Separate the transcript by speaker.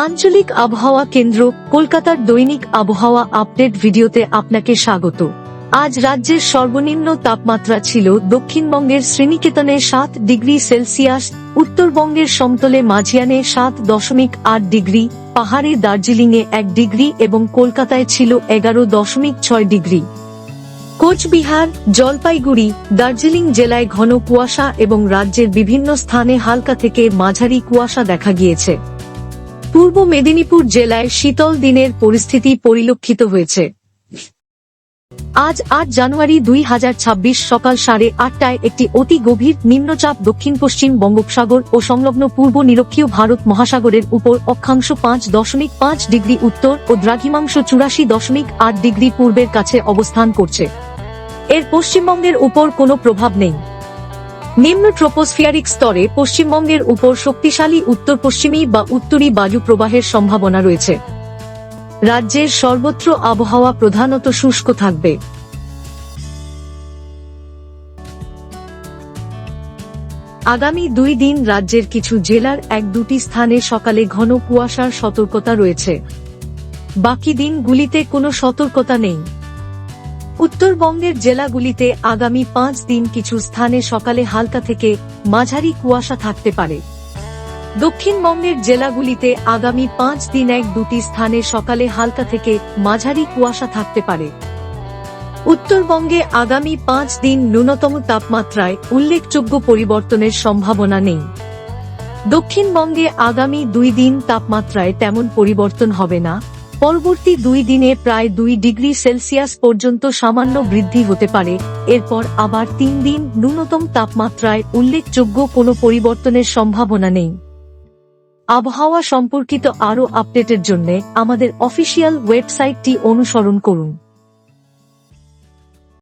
Speaker 1: আঞ্চলিক আবহাওয়া কেন্দ্র কলকাতার দৈনিক আবহাওয়া আপডেট ভিডিওতে আপনাকে স্বাগত। আজ রাজ্যের সর্বনিম্ন তাপমাত্রা ছিল দক্ষিণবঙ্গের শ্রীনিকেতনে 7 ডিগ্রি সেলসিয়াস, উত্তরবঙ্গের সমতলে মাঝিয়ানে 7.8 ডিগ্রি, পাহাড়ে দার্জিলিংয়ে 1 ডিগ্রি এবং কলকাতায় ছিল 11.6 ডিগ্রি। কোচবিহার, জলপাইগুড়ি, দার্জিলিং জেলায় ঘন কুয়াশা এবং রাজ্যের বিভিন্ন স্থানে হালকা থেকে মাঝারি কুয়াশা দেখা গিয়েছে। পূর্ব মেদিনীপুর জেলায় শীতল দিনের পরিস্থিতি পরিলক্ষিত হয়েছে। আজ 8 জানুয়ারি 2026 সকাল 8:30টায় একটি অতি গভীর নিম্নচাপ দক্ষিণ পশ্চিম বঙ্গোপসাগর ও সংলগ্ন পূর্ব নিরক্ষীয় ভারত মহাসাগরের উপর অক্ষাংশ 5.5 ডিগ্রি উত্তর ও দ্রাঘিমাংশ 84.8 ডিগ্রি পূর্বের কাছে অবস্থান করছে। এর পশ্চিমবঙ্গের উপর কোনো প্রভাব নেই। নিম্ন ট্রপোস্ফিয়ারিক স্তরে পশ্চিমবঙ্গের উপর শক্তিশালী উত্তর পশ্চিমী বা উত্তরি বায়ু প্রবাহের সম্ভাবনা রয়েছে। রাজ্যের সর্বত্র আবহাওয়া প্রধানত শুষ্ক থাকবে। আগামী 2 দিন রাজ্যের কিছু জেলার 1-2টি স্থানে সকালে ঘন কুয়াশার সতর্কতা রয়েছে। বাকি দিনগুলিতে কোনো সতর্কতা নেই। উত্তরবঙ্গের জেলাগুলিতে আগামী 5 দিন কিছু স্থানে সকালে হালকা থেকে মাঝারি কুয়াশা থাকতে পারে। দক্ষিণবঙ্গের জেলাগুলিতে আগামী 5 দিন 1-2টি স্থানে সকালে হালকা থেকে মাঝারি কুয়াশা থাকতে পারে। উত্তরবঙ্গে আগামী 5 দিন ন্যূনতম তাপমাত্রায় উল্লেখযোগ্য পরিবর্তনের সম্ভাবনা নেই। দক্ষিণবঙ্গে আগামী 2 দিন তাপমাত্রায় তেমন পরিবর্তন হবে না। পরবর্তী 2 দিনে প্রায় 2 ডিগ্রি সেলসিয়াস পর্যন্ত সামান্য বৃদ্ধি হতে পারে। এরপর আবার 3 দিন ন্যূনতম তাপমাত্রায় উল্লেখযোগ্য কোনো পরিবর্তনের সম্ভাবনা নেই। আবহাওয়া সম্পর্কিত আরও আপডেটের জন্য আমাদের অফিসিয়াল ওয়েবসাইটটি অনুসরণ করুন।